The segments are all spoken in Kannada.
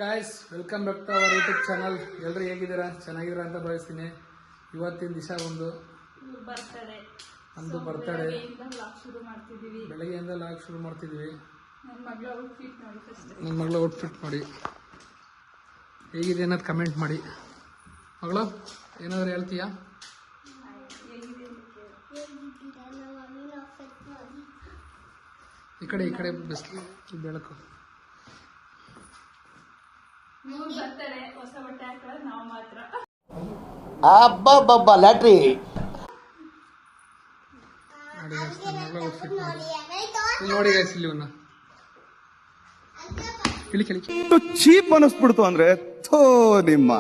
Guys welcome back to our YouTube channel. ಎಲ್ಲರೂ ಹೇಗಿದ್ದೀರಾ? ಚೆನ್ನಾಗಿದ್ದೀರಾ ಅಂತ ಭಾವಿಸ್ತೀನಿ. ಇವತ್ತಿನ ದಿವಸ ಒಂದು ನಮ್ಮದು ಬರ್ತಡೇ. ಬೆಳಗ್ಗೆಯಿಂದ ಲಾಗ್ ಶುರು ಮಾಡ್ತಿದ್ವಿ. ನನ್ನ ಮಗಳ ಔಟ್ಫಿಟ್ ನೋಡಿ ಹೇಗಿದೆ ಅನ್ನೋದು ಕಮೆಂಟ್ ಮಾಡಿ. ಮಗಳು ಏನಾದರೂ ಹೇಳ್ತೀಯಾ? ಈ ಕಡೆ ಬಿಸಿಲು ಬೆಳಕು. ಅಬ್ಬಬ್ಬಬ್ಬ ಲ್ಯಾಟ್ರಿ ನೋಡಿ ಗೈಸ್ ಇಲ್ಲಿ ಇವನ್ನ ಕಿಳಿ ಚೀಪ್ ಅನಿಸ್ಬಿಡ್ತು ಅಂದ್ರೆ ಥೋ ನಿಮ್ಮ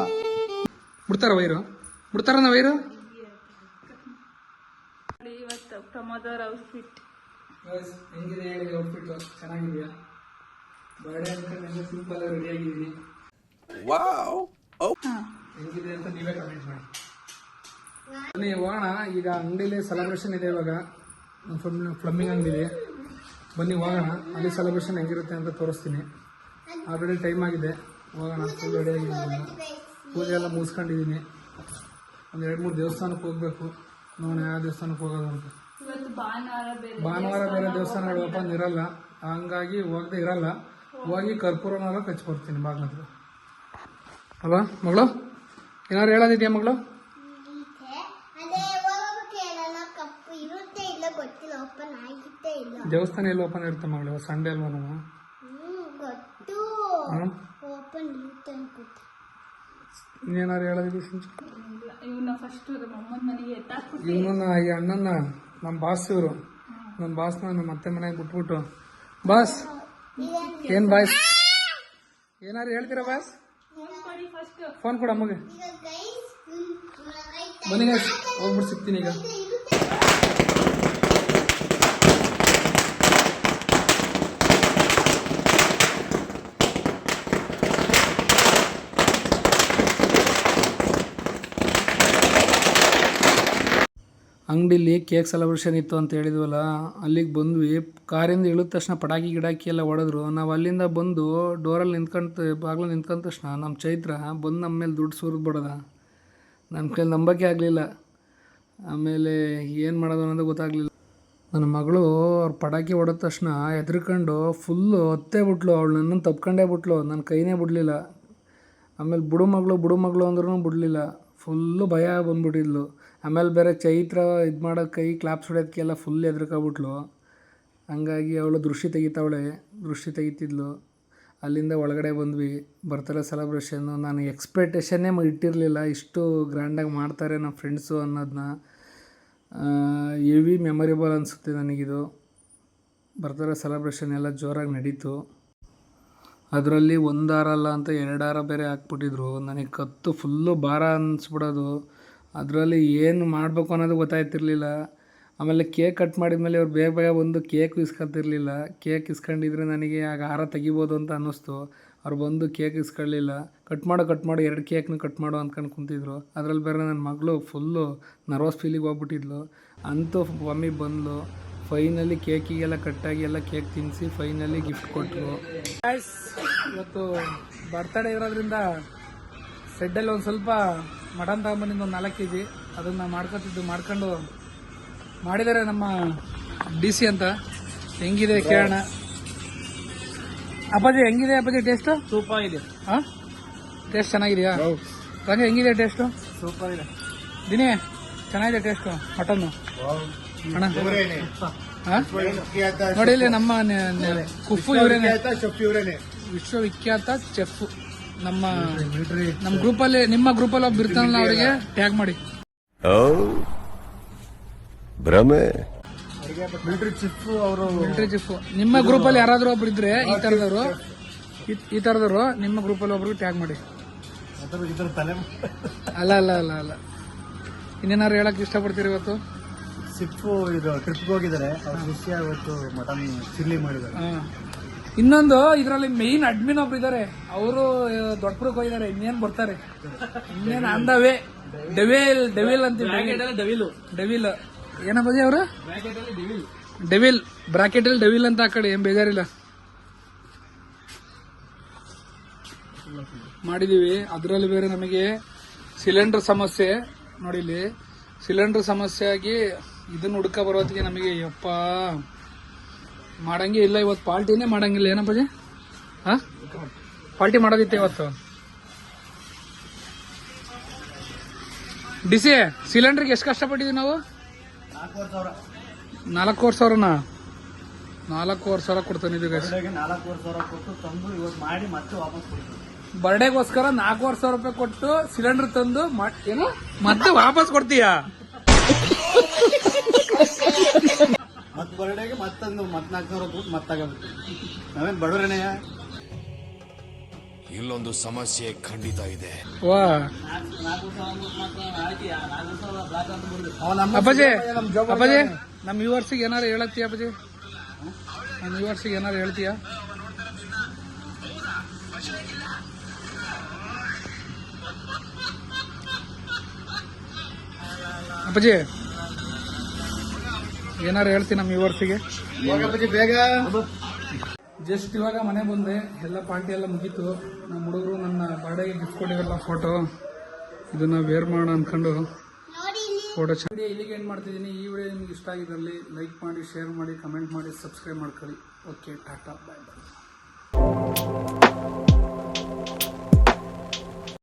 ಬಿಡ್ತಾರ ವೈರು ಬಿಡ್ತಾರ ವೈರು. ಇವತ್ತು ಪ್ರಮೋದರ್ ಔಟ್ಫಿಟ್ ಹೆಂಗಿದೆ ಹೇಳಿ? ಔಟ್ಫಿಟ್ ಚೆನ್ನಾಗಿದೆಯಾ? ಬರ್ಡೇ ಅಂತ ಸಿಂಪಲ್ ರೆಡಿ ಆಗಿದ್ದೀನಿ. ಹೆಂಗಿದೆ ಅಂತ ನೀವೇ ಕಮೆಂಟ್ ಮಾಡಿ. ಬನ್ನಿ ಹೋಗೋಣ. ಈಗ ಅಂಗಡಿಲಿ ಸೆಲೆಬ್ರೇಷನ್ ಇದೆ. ಇವಾಗ ಪ್ಲಂಬಿಂಗ್ ಅಂಗಡಿ. ಬನ್ನಿ ಹೋಗೋಣ, ಅಲ್ಲಿ ಸೆಲೆಬ್ರೇಷನ್ ಹೆಂಗಿರುತ್ತೆ ಅಂತ ತೋರಿಸ್ತೀನಿ. ಆಲ್ರೆಡಿ ಟೈಮ್ ಆಗಿದೆ, ಹೋಗೋಣ. ಫುಲ್ ರೆಡಿ ಆಗಿದ್ದೀನಿ. ಪೂಜೆ ಎಲ್ಲ ಮುಗಿಸ್ಕೊಂಡಿದ್ದೀನಿ. ಒಂದು 2-3 ದೇವಸ್ಥಾನಕ್ಕೆ ಹೋಗ್ಬೇಕು. ನೋಡೋಣ ಯಾವ ದೇವಸ್ಥಾನಕ್ಕೆ ಹೋಗೋದು ಅಂತ. ಭಾನುವಾರ ಬೇರೆ ದೇವಸ್ಥಾನಗಳು ಓಪನ್ ಇರಲ್ಲ, ಹಂಗಾಗಿ ಹೋಗದೆ ಇರಲ್ಲ. ಹೋಗಿ ಕರ್ಪೂರನಾರ ಕಚ್ಚಿ ಬರ್ತೀನಿ ಬಾಗ್ಲತ್ರ. ಅಲ್ವಾ ಮಗಳು? ಏನಾದ್ರು ಹೇಳೋದಿದೆಯಾ ಮಗಳು? ದೇವಸ್ಥಾನ ಎಲ್ಲಿ ಓಪನ್ ಇರುತ್ತೆ ಮಗಳು? ಸಂಡೇ ಅಲ್ವಾ ನಾವು? ಇನ್ನೇನಾರು ಹೇಳೋದಿದೆ? ಇವನನ್ನ ಈ ಅಣ್ಣನ ನಮ್ಮ ಬಾಸ್, ಇವರು ನಮ್ಮ ಬಾಸ್ನ ನಮ್ಮ ಅತ್ತೆ ಮನೆಗೆ ಬಿಟ್ಬಿಟ್ಟು. ಬಾಸ್ ಏನ್ ಬಾಸ್ ಏನಾರು ಹೇಳ್ತೀರಾ ಬಾಸ್? ಫೋನ್ ಕೊಡ ಅಮ್ಮಗೆ. ಬನ್ನಿ ಹೋಗ್ಬಿಟ್ಟು ಸಿಗ್ತೀನಿ ಈಗ. ಅಂಗಡಿಲಿ ಕೇಕ್ ಸೆಲೆಬ್ರೇಷನ್ ಇತ್ತು ಅಂತ ಹೇಳಿದ್ವಲ್ಲ, ಅಲ್ಲಿಗೆ ಬಂದ್ವಿ. ಕಾರಿಂದ ಇಳಿದ ತಕ್ಷಣ ಪಟಾಕಿ ಗಿಡಾಕಿ ಎಲ್ಲ ಹೊಡೆದ್ರು. ನಾವು ಅಲ್ಲಿಂದ ಬಂದು ಡೋರಲ್ಲಿ ಬಾಗ್ಲಲ್ಲಿ ನಿಂತ್ಕೊಂಡ ತಕ್ಷಣ ನಮ್ಮ ಚೈತ್ರ ಬಂದು ನಮ್ಮ ಮೇಲೆ ದುಡ್ಡು ಸುರಿದ್ಬಿಡೋದ. ನನ್ನ ಕೈಲಿ ನಂಬಕ್ಕೆ ಆಗಲಿಲ್ಲ. ಆಮೇಲೆ ಏನು ಮಾಡೋದು ಅನ್ನೋದು ಗೊತ್ತಾಗಲಿಲ್ಲ. ನನ್ನ ಮಗಳು ಅವ್ರು ಪಟಾಕಿ ಹೊಡೆದ ತಕ್ಷಣ ಎದ್ರಕೊಂಡು ಫುಲ್ಲು ಹತ್ತೇ ಬಿಟ್ಲು. ಅವಳು ನನ್ನನ್ನು ತಪ್ಕೊಂಡೇ ಬಿಟ್ಲು, ನನ್ನ ಕೈನೇ ಬಿಡಲಿಲ್ಲ. ಆಮೇಲೆ ಬುಡು ಮಗಳು ಅಂದ್ರೂ ಬಿಡಲಿಲ್ಲ. ಫುಲ್ಲು ಭಯ ಬಂದ್ಬಿಟ್ಟಿದ್ಲು. ಆಮೇಲೆ ಬೇರೆ ಚೈತ್ರ ಇದು ಮಾಡೋದು, ಕೈ ಕ್ಲಾಪ್ಸ್ ಹೊಡೆಯೋದಕ್ಕೆಲ್ಲ ಫುಲ್ ಎದ್ರಕೊಬಿಟ್ಲು. ಹಂಗಾಗಿ ಅವಳು ದೃಷ್ಟಿ ತೆಗಿತಿದ್ಲು. ಅಲ್ಲಿಂದ ಒಳಗಡೆ ಬಂದ್ವಿ. ಬರ್ತಾರೆ ಸೆಲೆಬ್ರೇಷನ್ನು. ನಾನು ಎಕ್ಸ್ಪೆಕ್ಟೇಷನ್ನೇ ಇಟ್ಟಿರಲಿಲ್ಲ ಇಷ್ಟು ಗ್ರ್ಯಾಂಡಾಗಿ ಮಾಡ್ತಾರೆ ನಮ್ಮ ಫ್ರೆಂಡ್ಸು ಅನ್ನೋದನ್ನ. ಹೆವಿ ಮೆಮೊರೇಬಲ್ ಅನಿಸುತ್ತೆ ನನಗಿದು. ಬರ್ತಾರೆ ಸೆಲೆಬ್ರೇಷನ್ ಎಲ್ಲ ಜೋರಾಗಿ ನಡೀತು. ಅದರಲ್ಲಿ 1 ಹಾರ ಅಲ್ಲ ಅಂತ 2 ಹಾರ ಬೇರೆ ಹಾಕ್ಬಿಟ್ಟಿದ್ರು. ನನಗೆ ಕತ್ತು ಫುಲ್ಲು ಭಾರ ಅನಿಸ್ಬಿಡೋದು. ಅದರಲ್ಲಿ ಏನು ಮಾಡಬೇಕು ಅನ್ನೋದು ಗೊತ್ತಾಯ್ತಿರ್ಲಿಲ್ಲ. ಆಮೇಲೆ ಕೇಕ್ ಕಟ್ ಮಾಡಿದ್ಮೇಲೆ ಅವ್ರು ಬೇಗ ಬಂದು ಕೇಕ್ ಇಸ್ಕೊತಿರ್ಲಿಲ್ಲ. ಕೇಕ್ ಇಸ್ಕೊಂಡಿದ್ರೆ ನನಗೆ ಆಗ ಹಾರ ತೆಗಿಬೋದು ಅಂತ ಅನ್ನಿಸ್ತು. ಅವ್ರು ಬಂದು ಕೇಕ್ ಇಸ್ಕೊಳ್ಳಿಲ್ಲ. ಕಟ್ ಮಾಡು 2 ಕೇಕ್ನ ಕಟ್ ಮಾಡು ಅಂದ್ಕೊಂಡು ಕುಂತಿದ್ರು. ಅದರಲ್ಲಿ ಬೇರೆ ನನ್ನ ಮಗಳು ಫುಲ್ಲು ನರ್ವಸ್ ಫೀಲಿಗೆ ಹೋಗ್ಬಿಟ್ಟಿದ್ಲು. ಅಂತೂ ಮಮ್ಮಿ ಬಂದಳು. ಫೈನಲಿ ಕೇಕಿಗೆಲ್ಲ ಕಟ್ಟಾಗಿ ಎಲ್ಲ ಕೇಕ್ ತಿನ್ನಿಸಿ ಫೈನಲಿ ಗಿಫ್ಟ್ ಕೊಟ್ಟರು. ಇವತ್ತು ಬರ್ತಡೇ ಇರೋದ್ರಿಂದ ಸೆಡ್ಡಲ್ಲಿ ಒಂದು ಸ್ವಲ್ಪ ಮಟನ್ ತಗೊಂಬಂದಿದ್ದು, ಒಂದು 4 kg. ಅದನ್ನು ಮಾಡ್ಕೊಂಡು ಮಾಡಿದ್ದಾರೆ ನಮ್ಮ DC ಅಂತ. ಹೆಂಗಿದೆ ಕೇಳೋಣ. ಅಪ್ಪಾಜಿ ಹೆಂಗಿದೆ ಅಪ್ಪಾಜಿ ಟೇಸ್ಟು? ಸೂಪರ್ ಇದೆ. ಹಾಂ, ಟೇಸ್ಟ್ ಚೆನ್ನಾಗಿದೆಯಾ? ರಂಗ ಹೆಂಗಿದೆ ಟೇಸ್ಟು? ಸೂಪರ್ ಇದೆ. ದಿನೇ ಚೆನ್ನಾಗಿದೆ ಟೇಸ್ಟು ಮಟನ್ನು. ಅಣ್ಣ ಹಾಂ ನೋಡಿ, ಇಲ್ಲಿ ನಮ್ಮ ಕುಫು ಇವರೇನೆ, ವಿಶ್ವವಿಖ್ಯಾತ ಚೆಫ್. ನಮ್ಮ ಗ್ರೂಪಲ್ಲಿ, ನಿಮ್ಮ ಗ್ರೂಪಲ್ಲಿ ಒಬ್ಬ ಇರ್ತಾನಲ್ಲ, ಅವರಿಗೆ ಟ್ಯಾಗ್ ಮಾಡಿ. ಮಿಲಿಟರಿ ಚಿಫ್ ನಿಮ್ಮ ಗ್ರೂಪಲ್ಲಿ ಯಾರಾದ್ರೂ ಒಬ್ರು ಇದ್ರೆ ಈ ತರದವರು ನಿಮ್ಮ ಗ್ರೂಪಲ್ಲಿ ಒಬ್ರಿಗೆ ಟ್ಯಾಗ್ ಮಾಡಿ. ಅಲ್ಲ ಇನ್ನೇನಾದ್ರು ಹೇಳಕ್ ಇಷ್ಟಪಡ್ತೀರಿ? ಇವತ್ತು ಸಿಪ್ಪು ಇದು ಟ್ರಿಪ್ಗೆ ಹೋಗಿದ್ದಾರೆ. ಇವತ್ತು ಮಟನ್ ಚಿಲ್ಲಿ ಮಾಡಿದ್ದಾರೆ. ಇನ್ನೊಂದು ಇದರಲ್ಲಿ ಮೇನ್ ಅಡ್ಮಿನ್ ಒಬ್ರು ಇದ್ದಾರೆ, ಅವರು ದೊಡ್ಡಪುರಕ್ಕೆ ಹೋಗಿದ್ದಾರೆ. ಇನ್ನೇನು ಬರ್ತಾರೆ, ಇನ್ನೇನು ಆನ್ ದ ವೇ. ಡೆವಿಲ್ ಅಂತೀವಿ. ಡೆವಿಲ್ ಏನಪ್ಪಾಜಿ ಅವರು? ಬ್ರಾಕೆಟಲ್ಲಿ ಡೆವಿಲ್ ಅಂತ ಹಾಕಿ, ಏನ್ ಬೇಜಾರಿಲ್ಲ. ಮಾಡಿದ್ದೀವಿ. ಅದರಲ್ಲಿ ಬೇರೆ ನಮಗೆ ಸಿಲಿಂಡರ್ ಸಮಸ್ಯೆ ನೋಡಿ, ಇಲ್ಲಿ ಸಿಲಿಂಡರ್ ಸಮಸ್ಯೆ ಆಗಿ ಇದನ್ನ ಹುಡ್ಕ ಬರೋತ್ತಿಗೆ ನಮಗೆ ಯಪ್ಪ ಮಾಡಂಗೆ ಇಲ್ಲ. ಇವತ್ತು ಪಾರ್ಟಿನೇ ಮಾಡಂಗಿಲ್ಲ ಏನಪ್ಪಾಜಿ? ಪಾರ್ಟಿ ಮಾಡೋದಿತ್ತೆ ಇವತ್ತು. ಡಿಸಿ ಸಿಲಿಂಡರ್ಗೆ ಎಷ್ಟು ಕಷ್ಟಪಟ್ಟಿದ್ವಿ ನಾವು? 4,500,000ನಾ? 4,500,000 ಕೊಡ್ತಾನಿದ್ದೀವಿ. 4,500,000 ಕೊಟ್ಟು ತಂದು ಇವತ್ತು ಮಾಡಿ ಮತ್ತೆ ವಾಪಸ್ ಕೊಡ್ತೀವಿ. ಬರ್ಡೇಗೋಸ್ಕರ 4,500,000 ರೂಪಾಯಿ ಕೊಟ್ಟು ಸಿಲಿಂಡರ್ ತಂದು ಏನು ಮತ್ತೆ ವಾಪಸ್ ಕೊಡ್ತೀಯಾ? ಮತ್ತೆ ಬರ್ಡೇಗೆ ಮತ್ತೊಂದು 4,000 ಕೊಟ್ಟು ಮತ್ತಾಗಬೇಕು. ನಾವೇನ್ ಬಡವರೇನೆಯ? ಇಲ್ಲೊಂದು ಸಮಸ್ಯೆ ಖಂಡಿತ ಇದೆ. ವಾ ಅಪ್ಪಾಜಿ, ಅಪ್ಪಾಜಿ ನಮ್ಮ ವ್ಯೂವರ್ಸಿಗೆ ಏನಾರು ಹೇಳತ್ತೀಯ? ಅಪ್ಪಾಜಿ ನಮ್ಮ ವ್ಯೂವರ್ಸಿಗೆ ಏನಾರು ಹೇಳ್ತೀಯಾ? ಅಪ್ಪಾಜಿ ಏನಾರು ಹೇಳ್ತೀನಿ ನಮ್ಮ ವ್ಯೂವರ್ಸಿಗೆ? ಬೇಗ ಜಸ್ಟ್ ಇವಾಗ ಮನೆ ಬಂದೆ, ಎಲ್ಲ ಪಾರ್ಟಿ ಎಲ್ಲ ಮುಗೀತು. ನಮ್ಮ ಹುಡುಗರು ನನ್ನ ಬರ್ಡೇಗೆ ಗಿಫ್ಟ್ ಕೊಟ್ಟಿರಲ್ಲ ಫೋಟೋ, ಇದನ್ನ ವೇರ್ ಮಾಡೋಣ ಅನ್ಕೊಂಡು ಫೋಟೋ ಚೆನ್ನಾಗಿ ಇಲ್ಲಿಗೆ ಎಂಡ್ ಮಾಡ್ತಿದ್ದೀನಿ. ಈ ವಿಡಿಯೋ ನಿಮ್ಗೆ ಇಷ್ಟ ಆಗಿದ್ದಲ್ಲಿ ಲೈಕ್ ಮಾಡಿ, ಶೇರ್ ಮಾಡಿ, ಕಮೆಂಟ್ ಮಾಡಿ, ಸಬ್ಸ್ಕ್ರೈಬ್ ಮಾಡ್ಕೊಳ್ಳಿ. ಓಕೆ, ಟಾಟಾ, ಬಾಯ್ ಬಾಯ್.